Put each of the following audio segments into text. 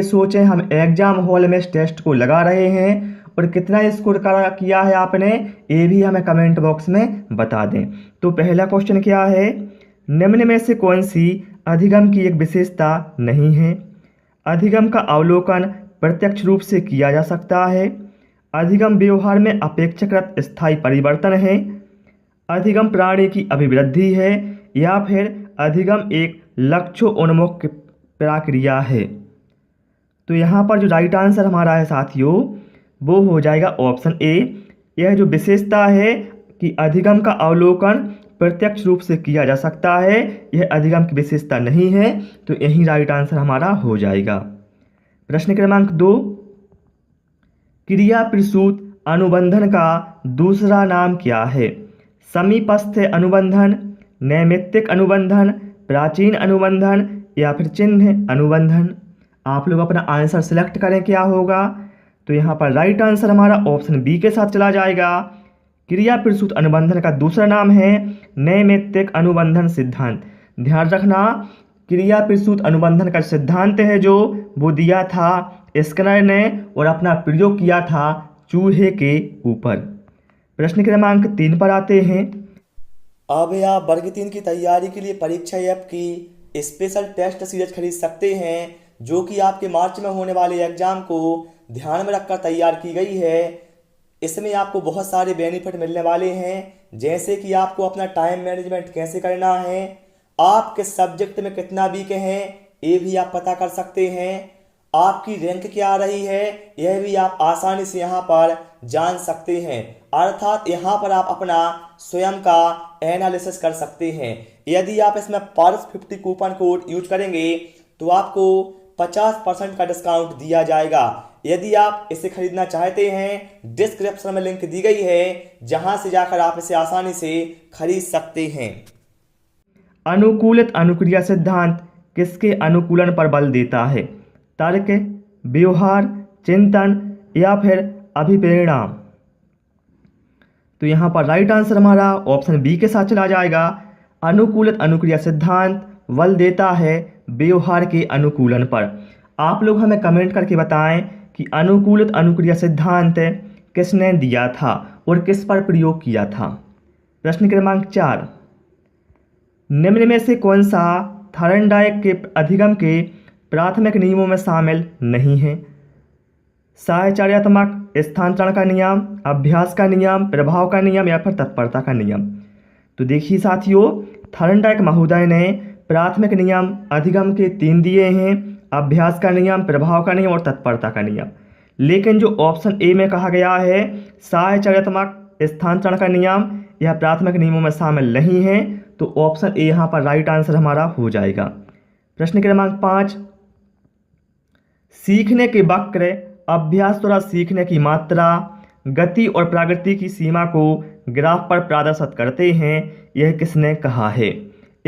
सोचें हम exam hall में इस टेस्ट को लगा रहे हैं और कितना स्कोर किया है आपने, ये भी हमें कमेंट बॉक्स में बता दें। तो पहला क्वेश्चन क्या है, निम्न में से कौन सी अधिगम की एक विशेषता नहीं है। अधिगम का अवलोकन प्रत्यक्ष रूप से किया जा सकता है। अधिगम व्यवहार में अपेक्षाकृत स्थायी परिवर्तन है। अधिगम प्राणी की अभिवृद्धि है, या फिर अधिगम एक लक्ष्योन्मुख प्रक्रिया है। तो यहाँ पर जो राइट आंसर हमारा है साथियों, वो हो जाएगा ऑप्शन ए। यह जो विशेषता है कि अधिगम का अवलोकन प्रत्यक्ष रूप से किया जा सकता है, यह अधिगम की विशेषता नहीं है, तो यही राइट आंसर हमारा हो जाएगा। प्रश्न क्रमांक 2, क्रिया प्रसूत अनुबंधन का दूसरा नाम क्या है। समीपस्थ अनुबंधन, नैमित्तिक अनुबंधन, प्राचीन अनुबंधन, या फिर चिन्ह अनुबंधन। आप लोग अपना आंसर सिलेक्ट करें क्या होगा। तो यहाँ पर राइट आंसर हमारा ऑप्शन बी के साथ चला जाएगा। क्रिया प्रसूत अनुबंधन का दूसरा नाम है नैमित्तिक अनुबंधन सिद्धांत। ध्यान रखना, क्रिया प्रसूत अनुबंधन का सिद्धांत है जो वो दिया था स्किनर ने और अपना प्रयोग किया था चूहे के ऊपर। प्रश्न क्रमांक 3 पर आते हैं। अब आप वर्ग 3 की तैयारी के लिए परीक्षा ऐप की स्पेशल टेस्ट सीरीज खरीद सकते हैं, जो कि आपके मार्च में होने वाले एग्जाम को ध्यान में रखकर तैयार की गई है। इसमें आपको बहुत सारे बेनिफिट मिलने वाले हैं, जैसे कि आपको अपना टाइम मैनेजमेंट कैसे करना है, आप किस सब्जेक्ट में कितना वीक हैं ये भी आप पता कर सकते हैं, आपकी रैंक क्या आ रही है यह भी आप आसानी से यहाँ पर जान सकते हैं। अर्थात यहाँ पर आप अपना स्वयं का एनालिसिस कर सकते हैं। यदि आप इसमें पारस 50 कूपन कोड यूज करेंगे तो आपको 50% का डिस्काउंट दिया जाएगा। यदि आप इसे खरीदना चाहते हैं, डिस्क्रिप्शन में लिंक दी गई है, जहां से जाकर आप इसे आसानी से खरीद सकते हैं। अनुकूलित अनुक्रिया सिद्धांत किसके अनुकूलन पर बल देता है। तर्क, व्यवहार, चिंतन, या फिर अभिप्रेरणा। तो यहाँ पर राइट आंसर हमारा ऑप्शन बी के साथ चला जाएगा। अनुकूलित अनुक्रिया सिद्धांत बल देता है व्यवहार के अनुकूलन पर। आप लोग हमें कमेंट करके बताएं कि अनुकूलित अनुक्रिया सिद्धांत किसने दिया था और किस पर प्रयोग किया था। प्रश्न क्रमांक 4, निम्न में से कौन सा थॉर्नडाइक के अधिगम के प्राथमिक नियमों में शामिल नहीं है। साहचर्यात्मक स्थानांतरण का नियम, अभ्यास का नियम, प्रभाव का नियम, या फिर तत्परता का नियम। तो देखिए साथियों, थॉर्नडाइक महोदय ने प्राथमिक नियम अधिगम के 3 दिए हैं, अभ्यास का नियम, प्रभाव का नियम और तत्परता का नियम। लेकिन जो ऑप्शन ए में कहा गया है साहचर्यात्मक स्थानांतरण का नियम, यह प्राथमिक नियमों में शामिल नहीं है, तो ऑप्शन ए यहाँ पर राइट आंसर हमारा हो जाएगा। प्रश्न क्रमांक 5, सीखने के वक्र अभ्यास द्वारा सीखने की मात्रा, गति और प्रगति की सीमा को ग्राफ पर प्रदर्शित करते हैं, यह किसने कहा है।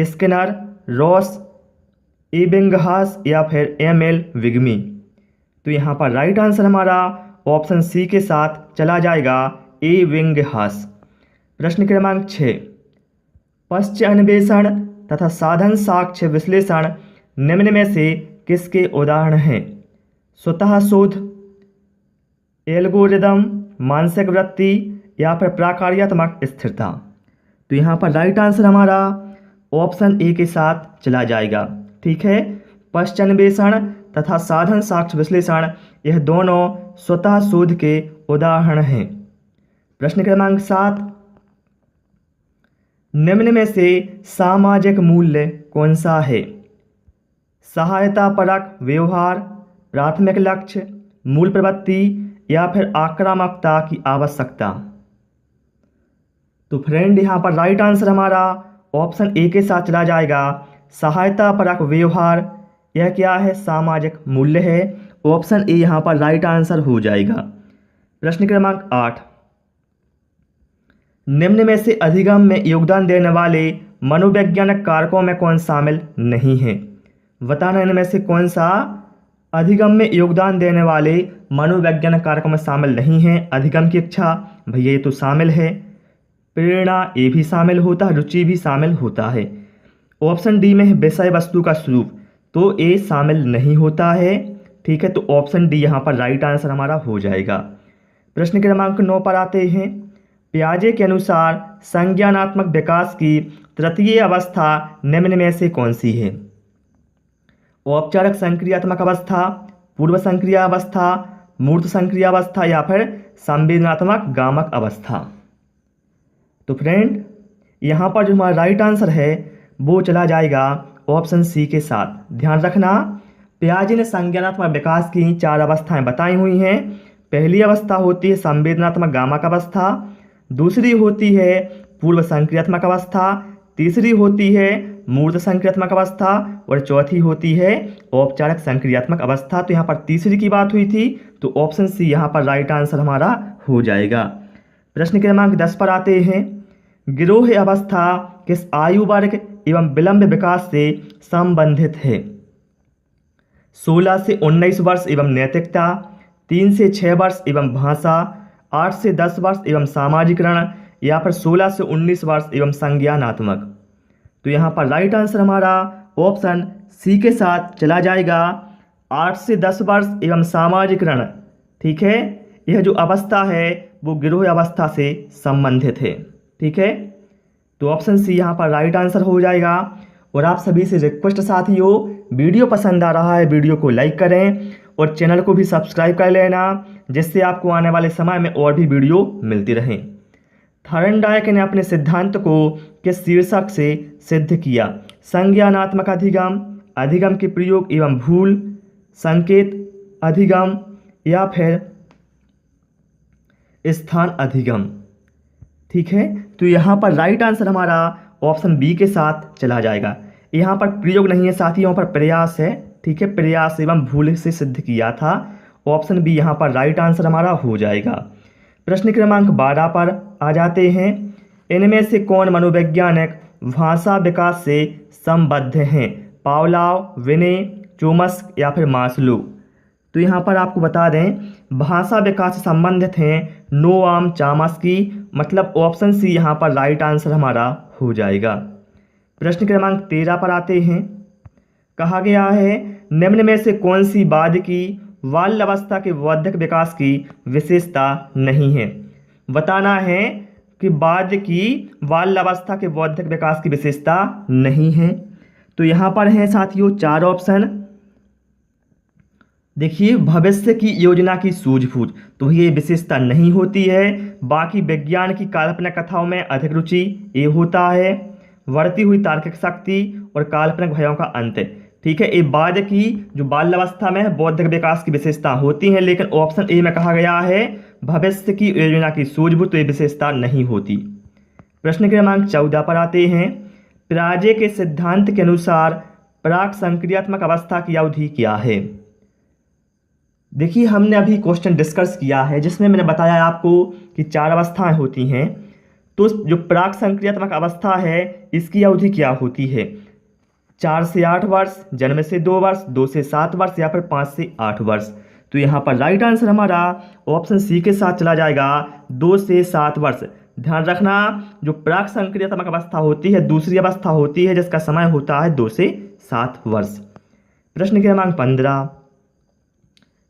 स्किनर, रॉस, एबिंगहास, या फिर एमएल विग्मी। तो यहाँ पर राइट आंसर हमारा ऑप्शन सी के साथ चला जाएगा, एबिंगहास। प्रश्न क्रमांक 6, पश्च अन्वेषण तथा साधन साक्ष्य विश्लेषण निम्न में से किसके उदाहरण हैं। स्वतः शोध, एल्गोरिदम, मानसिक वृत्ति, या फिर प्रक्रियात्मक स्थिरता। तो यहाँ पर राइट आंसर हमारा ऑप्शन ए के साथ चला जाएगा। ठीक है, पश्च अन्वेषण तथा साधन साक्ष्य विश्लेषण यह दोनों स्वतः शोध के उदाहरण हैं। प्रश्न क्रमांक 7, निम्न में से सामाजिक मूल्य कौन सा है। सहायता परक व्यवहार, प्राथमिक लक्ष्य, मूल प्रवृत्ति, या फिर आक्रामकता की आवश्यकता। तो फ्रेंड यहाँ पर राइट आंसर हमारा ऑप्शन ए के साथ चला जाएगा, सहायता परक व्यवहार। यह क्या है, सामाजिक मूल्य है। ऑप्शन ए यहाँ पर राइट आंसर हो जाएगा। प्रश्न क्रमांक 8, निम्न में से अधिगम में योगदान देने वाले मनोवैज्ञानिक कारकों में कौन शामिल नहीं है। बताना इनमें से कौन सा अधिगम में योगदान देने वाले मनोवैज्ञानिक कारकों में शामिल नहीं है। अधिगम की इच्छा, भैया ये तो शामिल है। प्रेरणा, ये भी शामिल होता है। रुचि भी शामिल होता है। ऑप्शन डी में है विषय वस्तु का स्वरूप, तो ये शामिल नहीं होता है। ठीक है, तो ऑप्शन डी यहाँ पर राइट आंसर हमारा हो जाएगा। प्रश्न क्रमांक 9 पर आते हैं। पियाजे के अनुसार संज्ञानात्मक विकास की तृतीय अवस्था निम्न में से कौन सी है? औपचारिक संक्रियात्मक अवस्था, पूर्व संक्रिया अवस्था, मूर्त संक्रिया अवस्था या फिर संवेदनात्मक गामक अवस्था। तो फ्रेंड यहाँ पर जो हमारा राइट आंसर है वो चला जाएगा ऑप्शन सी के साथ। ध्यान रखना, पियाजे ने संज्ञानात्मक विकास की 4 अवस्थाएं बताई हुई हैं। पहली अवस्था होती है संवेदनात्मक गामक अवस्था, दूसरी होती है पूर्व संक्रियात्मक अवस्था, तीसरी होती है मूर्त संक्रियात्मक अवस्था और चौथी होती है औपचारिक संक्रियात्मक अवस्था। तो यहाँ पर तीसरी की बात हुई थी, तो ऑप्शन सी यहाँ पर राइट आंसर हमारा हो जाएगा। प्रश्न क्रमांक 10 पर आते हैं। गिरोह अवस्था किस आयु वर्ग एवं विलंब विकास से संबंधित है? 16 से 19 वर्ष एवं नैतिकता, 3 से 6 वर्ष एवं भाषा, 8 से 10 वर्ष एवं सामाजिकरण या फिर 16 से 19 वर्ष एवं संज्ञानात्मक। तो यहाँ पर राइट आंसर हमारा ऑप्शन सी के साथ चला जाएगा, 8 से 10 वर्ष एवं सामाजिकरण। ठीक है, यह जो अवस्था है वो गिरोह अवस्था से संबंधित है। ठीक है, तो ऑप्शन सी यहाँ पर राइट आंसर हो जाएगा। और आप सभी से रिक्वेस्ट साथियों, वीडियो पसंद आ रहा है वीडियो को लाइक करें और चैनल को भी सब्सक्राइब कर लेना, जिससे आपको आने वाले समय में और भी वीडियो मिलती रहें। थॉर्नडाइक ने अपने सिद्धांत को किस शीर्षक से सिद्ध किया? संज्ञानात्मक अधिगम, अधिगम के प्रयोग एवं भूल, संकेत अधिगम या फिर स्थान अधिगम। ठीक है, तो यहाँ पर राइट आंसर हमारा ऑप्शन बी के साथ चला जाएगा। यहाँ पर प्रयोग नहीं है साथियों, यहाँ पर प्रयास है। ठीक है, प्रयास एवं भूल से सिद्ध किया था। ऑप्शन बी यहाँ पर राइट आंसर हमारा हो जाएगा। प्रश्न क्रमांक 12 पर आ जाते हैं। इनमें से कौन मनोवैज्ञानिक भाषा विकास से संबद्ध हैं? पावलोव, विने, चोम्स्की या फिर मास्लो। तो यहाँ पर आपको बता दें, भाषा विकास से संबंधित हैं नोआम चॉम्स्की, मतलब ऑप्शन सी यहाँ पर राइट आंसर हमारा हो जाएगा। प्रश्न क्रमांक 13 पर आते हैं। कहा गया है निम्न में से कौन सी बाद की बाल्यावस्था के बौद्धिक विकास की विशेषता नहीं है? बताना है कि बाद की बाल्यावस्था के बौद्धिक विकास की विशेषता नहीं है। तो यहाँ पर हैं साथियों 4 ऑप्शन। देखिए, भविष्य की योजना की सूझबूझ, तो ये विशेषता नहीं होती है। बाकी विज्ञान की काल्पनिक कथाओं में अधिक रुचि, ये होता है। बढ़ती हुई तार्किक शक्ति और काल्पनिक भयों का अंत। ठीक है, ये बाद की जो बाल्यावस्था में बौद्धिक विकास की विशेषता होती हैं, लेकिन ऑप्शन ए में कहा गया है भविष्य की योजना की सूझबूझ, तो ये विशेषता नहीं होती। प्रश्न क्रमांक 14 पर आते हैं। पियाजे के सिद्धांत के अनुसार प्राक संक्रियात्मक अवस्था की अवधि क्या है? देखिए, हमने अभी क्वेश्चन डिस्कस किया है जिसमें मैंने बताया आपको कि 4 अवस्थाएं होती हैं। तो जो प्राक संक्रियात्मक अवस्था है इसकी अवधि क्या होती है? 4 से 8 वर्ष, जन्म से 2 वर्ष, 2 से 7 वर्ष या फिर 5 से 8 वर्ष। तो यहाँ पर राइट आंसर हमारा ऑप्शन सी के साथ चला जाएगा, 2 से 7 वर्ष। ध्यान रखना, जो प्राक संक्रियात्मक अवस्था होती है दूसरी अवस्था होती है जिसका समय होता है 2 से 7 वर्ष। प्रश्न क्रमांक 15।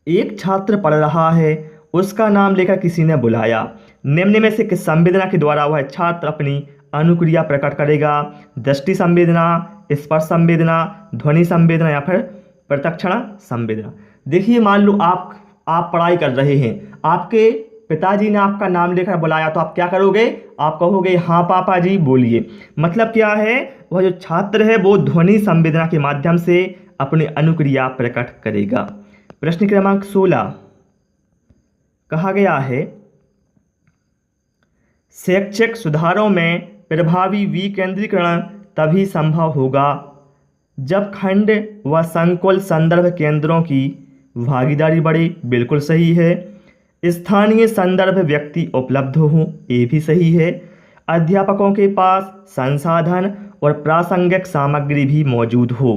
एक छात्र पढ़ रहा है, उसका नाम लेकर किसी ने बुलाया। निम्न में से किस संवेदना के द्वारा वह छात्र अपनी अनुक्रिया प्रकट करेगा? दृष्टि संवेदना, स्पर्श संवेदना, ध्वनि संवेदना या फिर प्रत्यक्षण संवेदना। देखिए, मान लो आप पढ़ाई कर रहे हैं, आपके पिताजी ने आपका नाम लेकर बुलाया, तो आप क्या करोगे? आप कहोगे हाँ पापा जी बोलिए। मतलब क्या है, वह जो छात्र है वो ध्वनि संवेदना के माध्यम से अपनी अनुक्रिया प्रकट करेगा। प्रश्न क्रमांक 16। कहा गया है शैक्षिक सुधारों में प्रभावी विकेंद्रीकरण तभी संभव होगा जब खंड व संकुल संदर्भ केंद्रों की भागीदारी बढ़े। बिल्कुल सही है। स्थानीय संदर्भ व्यक्ति उपलब्ध हों, ये भी सही है। अध्यापकों के पास संसाधन और प्रासंगिक सामग्री भी मौजूद हो।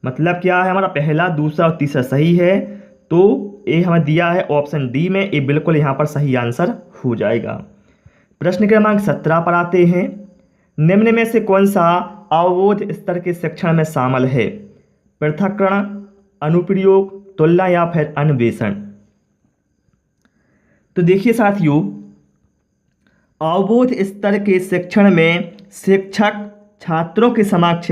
मतलब क्या है, हमारा पहला, दूसरा और तीसरा सही है। तो ये हमें दिया है ऑप्शन डी में, ये बिल्कुल यहाँ पर सही आंसर हो जाएगा। प्रश्न क्रमांक 17 पर आते हैं। निम्न में से कौन सा अवबोध स्तर के शिक्षण में शामिल है? पृथक्करण, अनुप्रयोग, तुलना या फिर अन्वेषण। तो देखिए साथियों, अवबोध स्तर के शिक्षण में शिक्षक छात्रों के समक्ष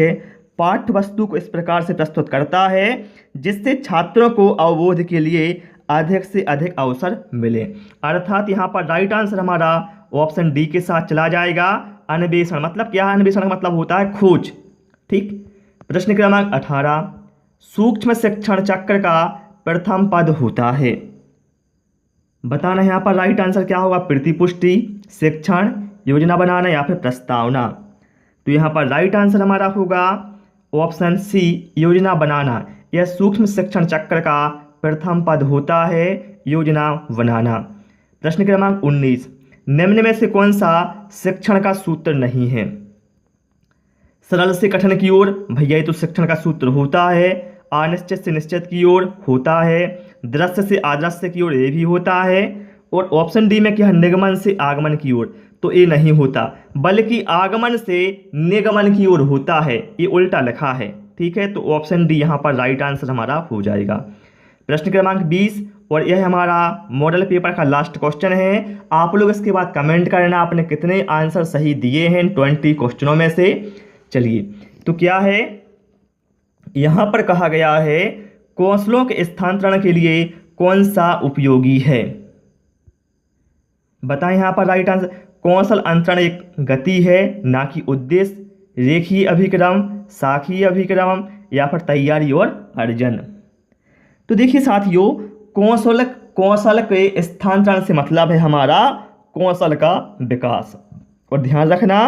पाठ्य वस्तु को इस प्रकार से प्रस्तुत करता है जिससे छात्रों को अवबोध के लिए अधिक से अधिक अवसर मिले। अर्थात यहाँ पर राइट आंसर हमारा ऑप्शन डी के साथ चला जाएगा। अन्वेषण मतलब क्या है? अन्वेषण का मतलब होता है खोज। ठीक। प्रश्न क्रमांक 18, सूक्ष्म शिक्षण चक्र का प्रथम पद होता है। बताना यहाँ पर राइट आंसर क्या होगा? प्रतिपुष्टि, शिक्षण, योजना बनाना या फिर प्रस्तावना। तो यहाँ पर राइट आंसर हमारा होगा ऑप्शन सी, योजना बनाना। यह सूक्ष्म शिक्षण चक्र का प्रथम पद होता है, योजना बनाना। प्रश्न क्रमांक 19, निम्न में से कौन सा शिक्षण का सूत्र नहीं है? सरल से कठिन की ओर, भैया ये तो शिक्षण का सूत्र होता है। अनिश्चित से निश्चित की ओर होता है। दृश्य से आदर्श की ओर ये भी होता है। और ऑप्शन डी में क्या है? निगमन से आगमन की ओर, तो ये नहीं होता, बल्कि आगमन से निगमन की ओर होता है। ये उल्टा लिखा है। ठीक है, तो ऑप्शन डी यहाँ पर राइट आंसर हमारा हो जाएगा। प्रश्न क्रमांक 20, और यह हमारा मॉडल पेपर का लास्ट क्वेश्चन है। आप लोग इसके बाद कमेंट करना आपने कितने आंसर सही दिए हैं 20 क्वेश्चनों में से। चलिए, तो क्या है यहाँ पर कहा गया है, कौशलों के स्थानांतरण के लिए कौन सा उपयोगी है? बताएं यहाँ पर राइट आंसर। कौशल अंतरण एक गति है, ना कि उद्देश्य, रेखीय अभिक्रम, शाखीय अभिक्रम या फिर तैयारी और अर्जन। तो देखिए साथियों, कौशल के स्थानांतरण से मतलब है हमारा कौशल का विकास। और ध्यान रखना,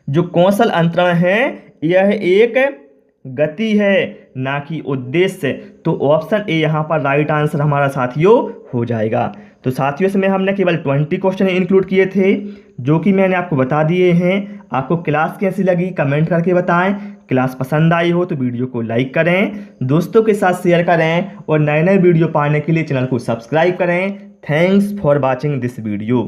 जो कौशल अंतरण है यह एक गति है, ना कि उद्देश्य। तो ऑप्शन ए यहाँ पर राइट आंसर हमारा साथियों हो जाएगा। तो साथियों इसमें हमने केवल 20 क्वेश्चन इंक्लूड किए थे जो कि मैंने आपको बता दिए हैं। आपको क्लास कैसी लगी कमेंट करके बताएं। क्लास पसंद आई हो तो वीडियो को लाइक करें, दोस्तों के साथ शेयर करें और नए नए वीडियो पाने के लिए चैनल को सब्सक्राइब करें। Thanks for watching this video.